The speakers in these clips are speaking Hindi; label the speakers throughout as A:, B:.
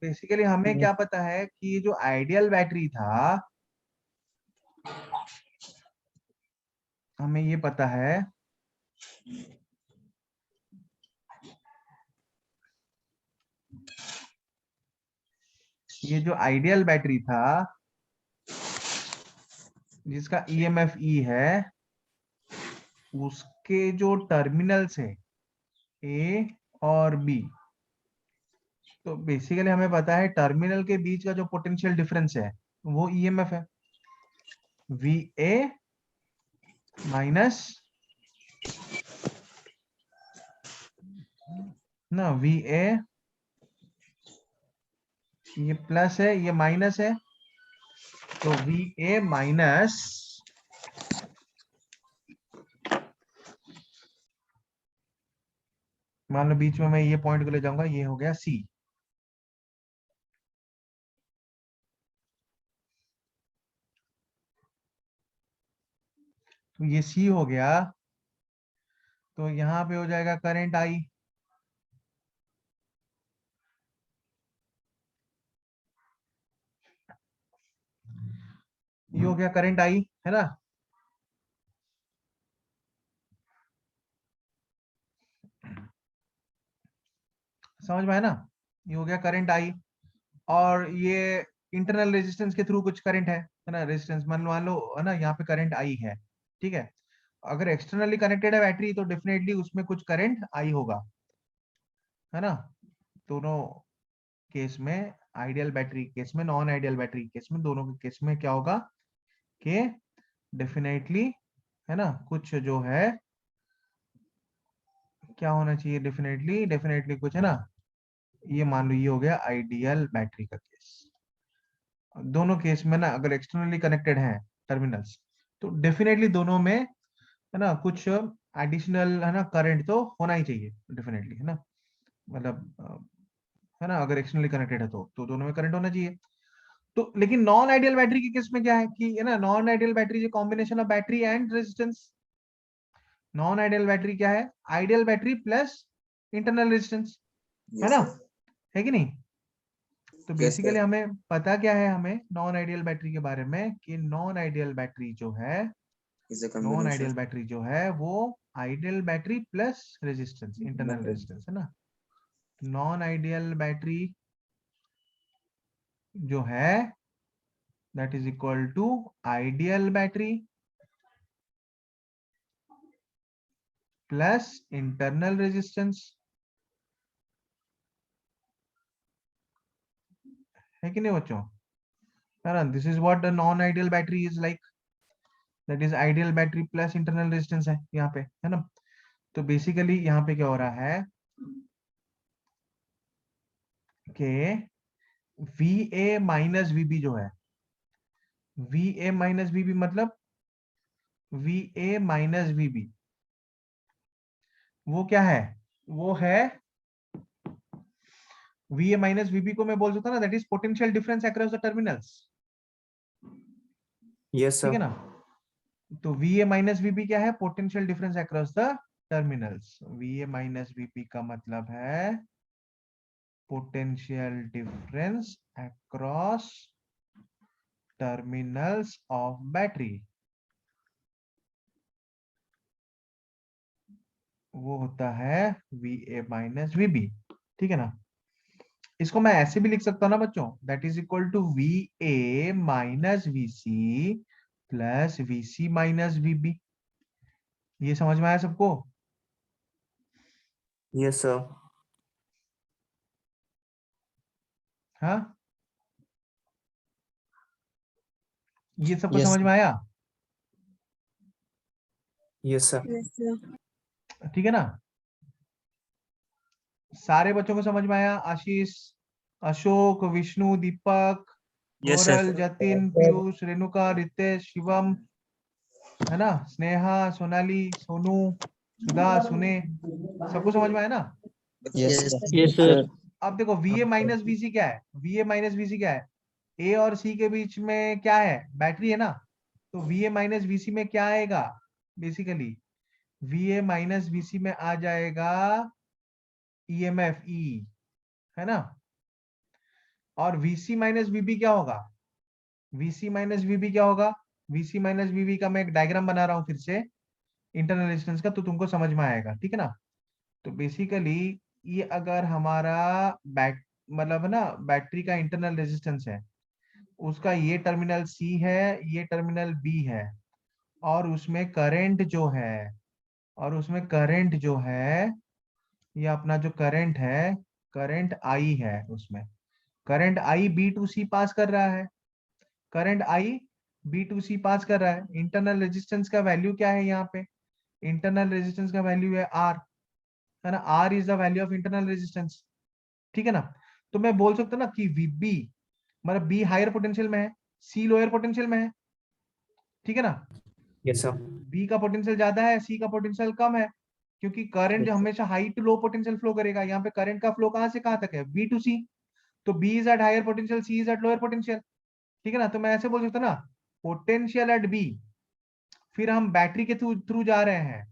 A: बेसिकली हमें क्या पता है कि ये जो आइडियल बैटरी था, हमें ये पता है ये जो आइडियल बैटरी था जिसका ईएमएफ ई है, उसके जो टर्मिनल्स है ए और बी, तो बेसिकली हमें पता है टर्मिनल के बीच का जो पोटेंशियल डिफरेंस है वो ईएमएफ है, वी ए माइनस ना वी ए, ये प्लस है ये माइनस है, तो वी ए माइनस मान लो बीच में मैं ये पॉइंट को ले जाऊंगा, ये हो गया सी। तो ये सी हो गया, तो यहां पे हो जाएगा करंट आई, ये हो गया करंट आई, है ना। समझ में आया ना, ये हो गया करंट आई, और ये इंटरनल रेजिस्टेंस के थ्रू कुछ करंट है ना, रेजिस्टेंस मान लो है ना, यहाँ पे करंट आई है, ठीक है। अगर एक्सटर्नली कनेक्टेड है बैटरी तो डेफिनेटली उसमें कुछ करंट आई होगा, है ना। दोनों केस में, आइडियल बैटरी केस में, नॉन आइडियल बैटरी केस में, दोनों के केस में क्या होगा कि डेफिनेटली, है ना, कुछ जो है क्या होना चाहिए, डेफिनेटली डेफिनेटली कुछ, है ना। ये मान लो ये हो गया आइडियल बैटरी का केस। दोनों केस में ना अगर एक्सटर्नली कनेक्टेड है टर्मिनल्स, तो डेफिनेटली दोनों में, है ना, कुछ एडिशनल, है ना, करंट तो होना ही चाहिए डेफिनेटली, है ना। मतलब है ना, अगर एक्सटर्नली कनेक्टेड है तो दोनों में करंट होना चाहिए। तो लेकिन नॉन आइडियल बैटरी के केस में क्या है कि, है ना, non ideal battery combination of battery and resistance. Non ideal battery क्या है, ideal battery plus internal resistance, है
B: Yes,
A: ना,
B: sir.
A: है कि नहीं। तो
B: Yes, sir.
A: बेसिकली हमें पता क्या है हमें नॉन आइडियल बैटरी के बारे में, कि नॉन आइडियल बैटरी जो है,
B: Is a
A: non
B: combination.
A: Ideal battery जो है वो ideal battery plus resistance, internal resistance, है ना। नॉन आइडियल बैटरी जो है that is equal to ideal battery plus internal resistance, है कि नहीं बच्चों, है ना। This is what the non ideal battery is like, that is ideal battery plus internal resistance है यहाँ पे, है ना। तो बेसिकली यहाँ पे क्या हो रहा है कि वी ए माइनस वीबी जो है, वी ए माइनस वीबी मतलब वी ए माइनस वीबी, वो क्या है, वो है वी ए माइनस वीबी को मैं बोल सकता हूँ ना, that is potential difference across the terminals,
B: Yes,
A: ठीक
B: sir.
A: है ना। तो वी ए माइनस वीबी क्या है, potential difference across the terminals. V A minus VB का मतलब है potential difference across terminals of battery, वो होता है वी ए माइनस वीबी, ठीक है ना। इसको मैं ऐसे भी लिख सकता हूँ ना बच्चों, that is equal to V A minus V C plus V C minus VB. ये समझ में आया सबको।
B: Yes, sir.
A: हाँ, ये सबको
B: Yes.
A: समझ में आया,
B: Yes, sir.
C: Yes, sir.
A: ठीक है ना। सारे बच्चों को समझ में आया, आशीष, अशोक, विष्णु, दीपक,
B: Yes, sir.
A: गोरल, जतिन, पीयूष, रेणुका, रितेश, शिवम, है ना, स्नेहा, सोनाली, सोनू, सुधा, सुने, सबको समझ में आया ना।
B: Yes,
C: Yes,
B: sir.
C: sir.
D: Yes, sir.
A: अब देखो वी ए माइनस वी सी क्या है, वी ए माइनस वी सी क्या है, ए और सी के बीच में क्या है, बैटरी है ना। तो V A minus V C में क्या आएगा, basically V A minus V C में आ जाएगा ईएमएफ ई, है ना। और VC माइनस VB क्या होगा, VC माइनस VB क्या होगा, VC माइनस VB का मैं एक डायग्राम बना रहा हूं फिर से इंटरनल रेजिस्टेंस का, तो तुमको समझ में आएगा, ठीक है ना। तो बेसिकली ये अगर हमारा बैट मतलब ना बैटरी का इंटरनल रेजिस्टेंस है, उसका ये टर्मिनल C है, ये टर्मिनल B है, और उसमें करंट जो है, और उसमें करंट जो है, ये अपना जो करंट है, करंट I है, उसमें करंट I B2C पास कर रहा है, करंट I B2C पास कर रहा है। इंटरनल रेजिस्टेंस का वैल्यू क्या है यहाँ पे, इंटरनल रेजिस्टेंस का वैल्यू है R, है ना। R is the value of internal resistance, ठीक है ना। तो मैं बोल सकता हूँ ना कि VB मतलब B हायर पोटेंशियल में है, C लोअर पोटेंशियल में है, ठीक है ना।
B: Yes, sir.
A: B का पोटेंशियल ज्यादा है, C का पोटेंशियल कम है, क्योंकि करंट
B: Yes, sir.
A: हमेशा high to low potential flow करेगा। यहाँ पे करंट का फ्लो कहां से कहां तक है, B टू C। तो B is at higher potential, C is at lower potential, ठीक है ना। तो मैं ऐसे बोल सकता हूँ ना, पोटेंशियल एट B, फिर हम बैटरी के थ्रू थ्रू जा रहे हैं,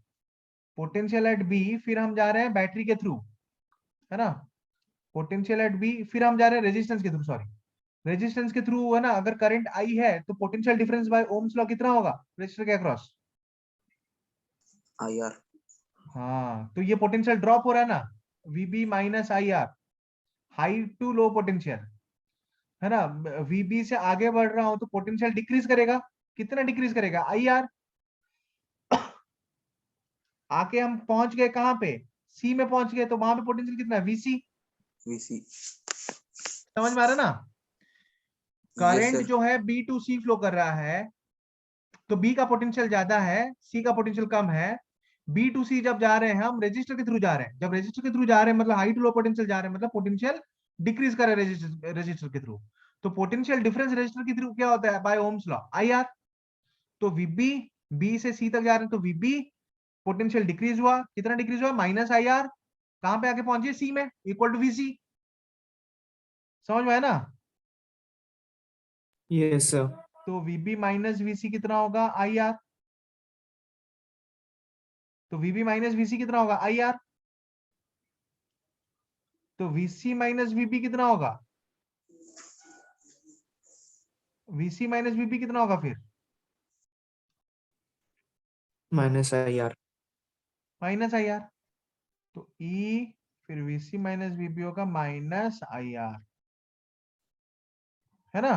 A: पोटेंशियल एट B, फिर हम जा रहे हैं बैटरी के थ्रू, है ना। पोटेंशियल एट B, फिर हम जा रहे हैं रेजिस्टेंस के थ्रू, सॉरी रेजिस्टेंस के थ्रू, है ना। अगर करंट आई है तो potential difference bye Ohm's law कितना होगा रेजिस्टर के अक्रॉस,
B: IR.
A: हाँ। तो ये पोटेंशियल ड्रॉप हो रहा है ना, VB minus IR, high to low potential, है ना। VB से आगे बढ़ रहा हूं तो पोटेंशियल डिक्रीज करेगा, कितना डिक्रीज करेगा, IR। आके हम पहुंच गए कहां पे, C में पहुंच गए, तो वहां पे पोटेंशियल कितना है, VC।
B: VC.
A: समझ में आ रहा है ना।
B: Yes,
A: current
B: sir.
A: जो है B टू C फ्लो कर रहा है, तो B का पोटेंशियल ज्यादा है, C का पोटेंशियल कम है। B टू C जब जा रहे हैं हम रेजिस्टर के थ्रू जा रहे हैं, जब रेजिस्टर के थ्रू जा रहे हैं मतलब हाई टू लो पोटेंशियल जा रहे हैं, मतलब पोटेंशियल डिक्रीज कर रहे हैं रेजिस्टर के थ्रू। तो पोटेंशियल डिफरेंस रेजिस्टर के थ्रू क्या होता है, बाय ओम्स लॉ IR। तो VB B से C तक जा रहे हैं, तो VB पोटेंशियल डिक्रीज हुआ, कितना डिक्रीज हुआ, माइनस IR, कहां पे आके पहुंचे, C में, इक्वल टू VC। समझ में आया ना।
B: Yes, sir.
A: तो VB माइनस VC कितना होगा, IR। तो VB माइनस VC कितना होगा, IR। तो VC माइनस VB कितना होगा, VC माइनस VB कितना होगा फिर,
B: Minus IR.
A: Minus IR। तो E फिर VC माइनस VB होगा माइनस IR, है ना।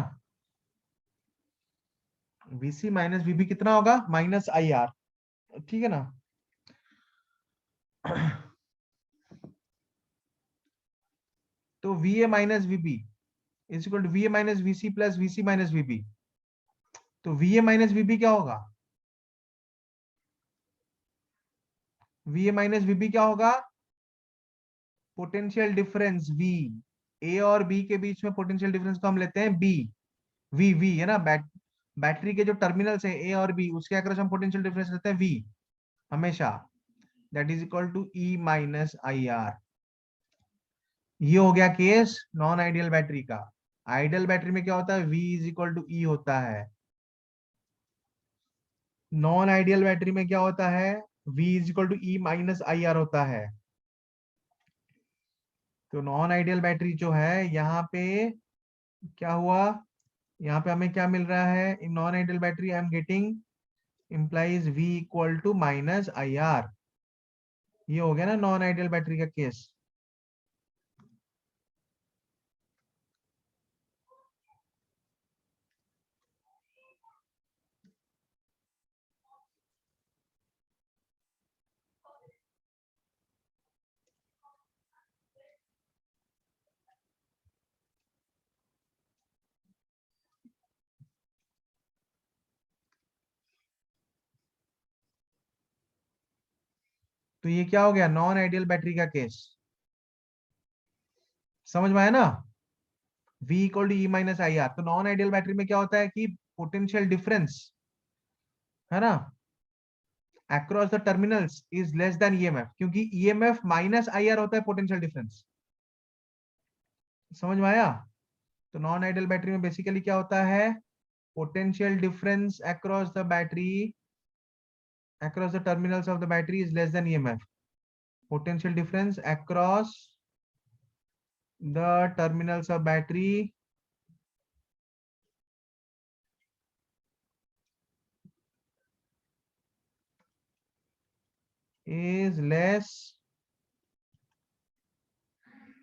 A: VC माइनस VB कितना होगा, माइनस IR, ठीक है ना। तो VA minus VB is equal to VA minus VC plus VC minus VB। तो VA माइनस VB क्या होगा, VA माइनस VB क्या होगा, पोटेंशियल डिफरेंस V, A और B के बीच में पोटेंशियल डिफरेंस को हम लेते हैं B, V है ना। बैटरी के जो टर्मिनल्स है A और B, उसके अक्रॉस हम पोटेंशियल डिफरेंस लेते हैं V हमेशा, that is equal to E minus IR। ये हो गया केस नॉन आइडियल बैटरी का। आइडियल बैटरी में क्या होता है, V is equal to E होता है। नॉन आइडियल बैटरी में क्या होता है, V is equal to E minus IR होता है। तो नॉन आइडियल बैटरी जो है यहाँ पे क्या हुआ, यहाँ पे हमें क्या मिल रहा है, in non ideal battery I am getting implies V equal to minus IR। ये हो गया ना नॉन आइडियल बैटरी का केस। तो ये क्या हो गया, नॉन आइडियल बैटरी का केस। समझ में आया ना। V equal to E minus IR। तो नॉन आइडियल बैटरी में क्या होता है कि पोटेंशियल डिफरेंस, है ना, across the terminals is less than EMF, क्योंकि EMF माइनस IR होता है पोटेंशियल डिफरेंस। समझ में आया। तो नॉन आइडियल बैटरी में बेसिकली क्या होता है, potential difference across the terminals of the battery is less than EMF, potential difference across the terminals of battery is less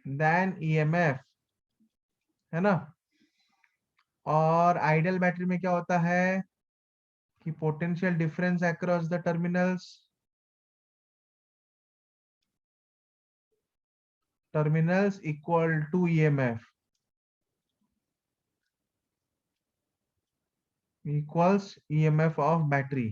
A: than EMF, है ना। और आइडियल बैटरी में क्या होता है कि potential difference across the terminals equal to EMF equals EMF of battery.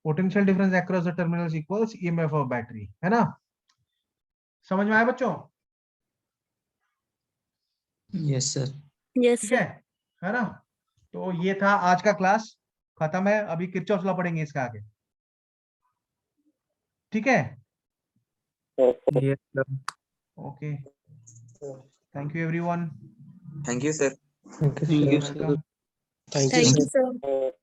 A: Potential difference across the terminals equals EMF of battery, है ना। समझ में आया बच्चों?
B: Yes sir.
C: यस
A: ठीक
C: सर।
A: है ना। तो ये था आज का क्लास, खत्म है। अभी किरचॉफ लॉ पढ़ेंगे इसका आगे, ठीक है।
B: Yes sir.
A: Okay, thank you everyone.
B: Thank you sir.
A: Welcome.
C: Thank you sir.